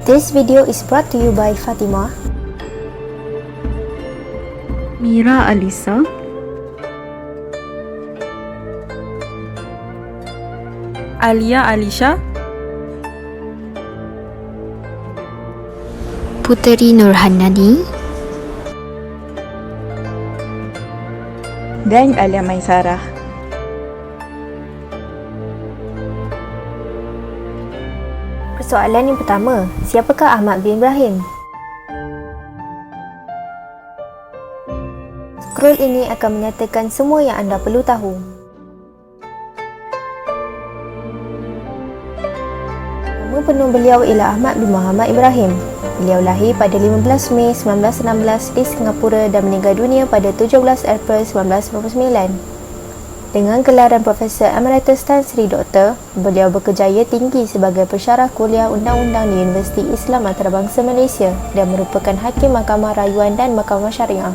This video is brought to you by Fatimah, Mira Alisa, Alia Alisha, Puteri Nurhanani, dan Alia Maisarah. Persoalan yang pertama, siapakah Ahmad bin Ibrahim? Scroll ini akan menyatakan semua yang anda perlu tahu. Nama penuh beliau ialah Ahmad bin Muhammad Ibrahim. Beliau lahir pada 15 Mei 1916 di Singapura dan meninggal dunia pada 17 April 1999. Dengan gelaran Profesor Emeritus Tan Sri Dr., beliau berkejaya tinggi sebagai pensyarah kuliah undang-undang di Universiti Islam Antarabangsa Malaysia dan merupakan Hakim Mahkamah Rayuan dan Mahkamah Syariah.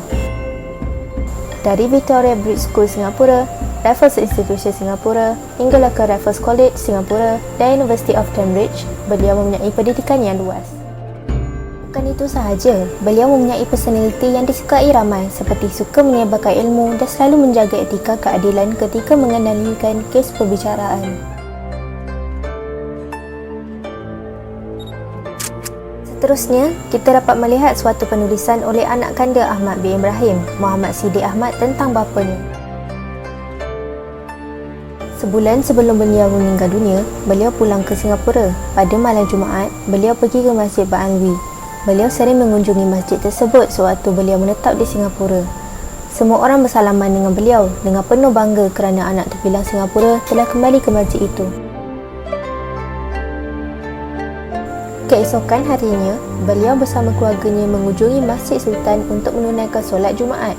Dari Victoria Bridge School Singapura, Raffles Institution Singapura, hinggalah ke Raffles College Singapura dan University of Cambridge, beliau mempunyai pendidikan yang luas. Bukan itu sahaja, beliau mempunyai personaliti yang disukai ramai seperti suka menyebarkan ilmu dan selalu menjaga etika keadilan ketika mengendalikan kes perbicaraan. Seterusnya, kita dapat melihat suatu penulisan oleh anak kanda Ahmad bin Ibrahim, Muhammad Siddiq Ahmad, tentang bapanya. Sebulan sebelum beliau meninggal dunia, beliau pulang ke Singapura. Pada malam Jumaat, beliau pergi ke Masjid Ba'alwi. Beliau sering mengunjungi masjid tersebut sewaktu beliau menetap di Singapura. Semua orang bersalaman dengan beliau dengan penuh bangga kerana anak terbilang Singapura telah kembali ke masjid itu. Keesokan harinya, beliau bersama keluarganya mengunjungi Masjid Sultan untuk menunaikan solat Jumaat.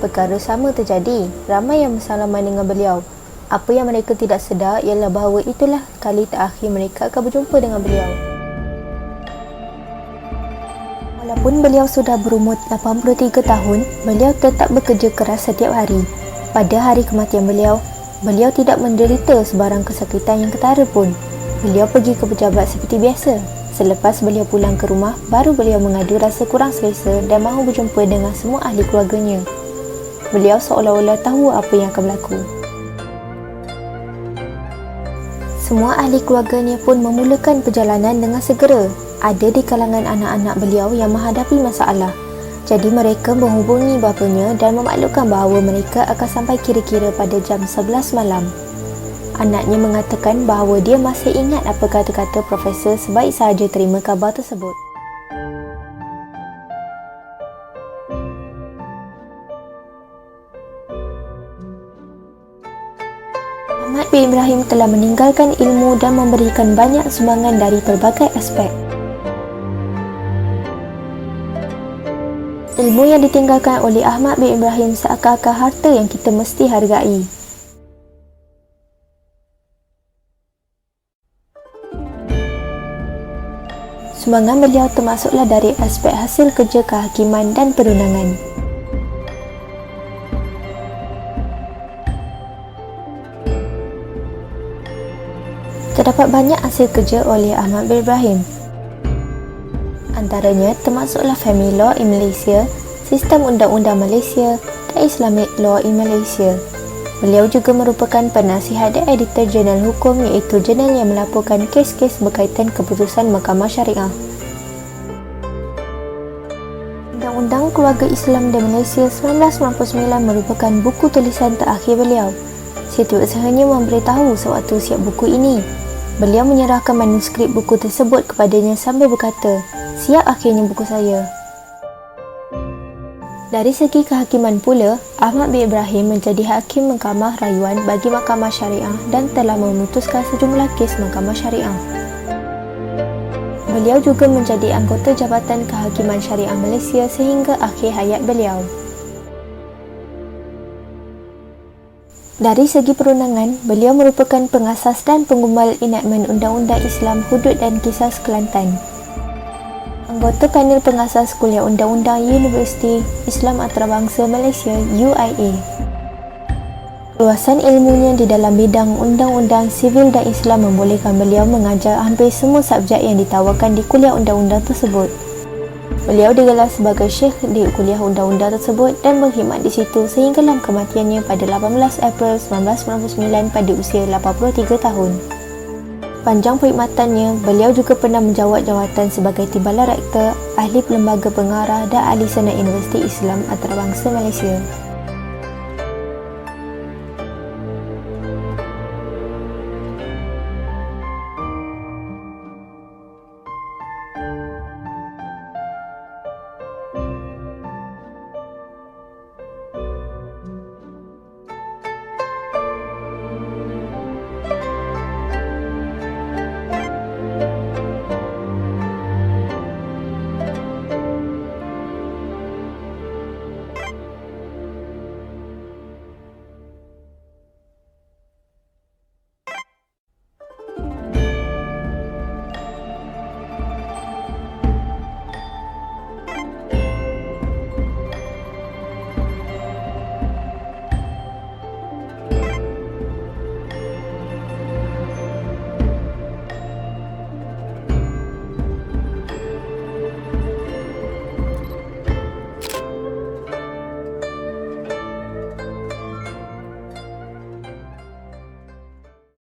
Perkara sama terjadi, ramai yang bersalaman dengan beliau. Apa yang mereka tidak sedar ialah bahawa itulah kali terakhir mereka akan berjumpa dengan beliau. Walaupun beliau sudah berumur 83 tahun, beliau tetap bekerja keras setiap hari. Pada hari kematian beliau tidak menderita sebarang kesakitan yang ketara pun. Beliau pergi ke pejabat seperti biasa. Selepas beliau pulang ke rumah, baru beliau mengadu rasa kurang selesa dan mahu berjumpa dengan semua ahli keluarganya. Beliau seolah-olah tahu apa yang akan berlaku. Semua ahli keluarganya pun memulakan perjalanan dengan segera. Ada di kalangan anak-anak beliau yang menghadapi masalah. Jadi mereka menghubungi bapanya dan memaklumkan bahawa mereka akan sampai kira-kira pada jam 11 malam. Anaknya mengatakan bahawa dia masih ingat apa kata-kata profesor sebaik sahaja terima khabar tersebut. Ahmad bin Ibrahim telah meninggalkan ilmu dan memberikan banyak sumbangan dari pelbagai aspek. Ilmu yang ditinggalkan oleh Ahmad bin Ibrahim seakan-akan harta yang kita mesti hargai. Sumbangan beliau termasuklah dari aspek hasil kerja kehakiman dan perundangan. Terdapat banyak hasil kerja oleh Ahmad bin Ibrahim. Antaranya termasuklah Family Law in Malaysia, Sistem Undang-Undang Malaysia dan Islamic Law in Malaysia. Beliau juga merupakan penasihat dan editor jurnal hukum iaitu jurnal yang melaporkan kes-kes berkaitan keputusan Mahkamah Syariah. Undang-Undang Keluarga Islam di Malaysia 1999 merupakan buku tulisan terakhir beliau. Setiausahanya memberitahu sewaktu siap buku ini. Beliau menyerahkan manuskrip buku tersebut kepadanya sambil berkata, "Siap akhirnya buku saya." Dari segi kehakiman pula, Ahmad bin Ibrahim menjadi Hakim Mahkamah Rayuan bagi Mahkamah Syariah dan telah memutuskan sejumlah kes Mahkamah Syariah. Beliau juga menjadi anggota Jabatan Kehakiman Syariah Malaysia sehingga akhir hayat beliau. Dari segi perundangan, beliau merupakan pengasas dan penggumal enakmen Undang-Undang Islam Hudud dan Qisas Kelantan. Anggota panel pengasas Kuliah Undang-Undang Universiti Islam Antarabangsa Malaysia UIA. Luasan ilmunya di dalam bidang undang-undang sivil dan Islam membolehkan beliau mengajar hampir semua subjek yang ditawarkan di kuliah undang-undang tersebut. Beliau digelar sebagai syekh di kuliah undang-undang tersebut dan berkhidmat di situ sehinggalah kematiannya pada 18 April 1999 pada usia 83 tahun. Panjang perkhidmatannya, beliau juga pernah menjawat jawatan sebagai Timbalan Rektor, Ahli Lembaga Pengarah dan Ahli Senat Universiti Islam Antarabangsa Malaysia.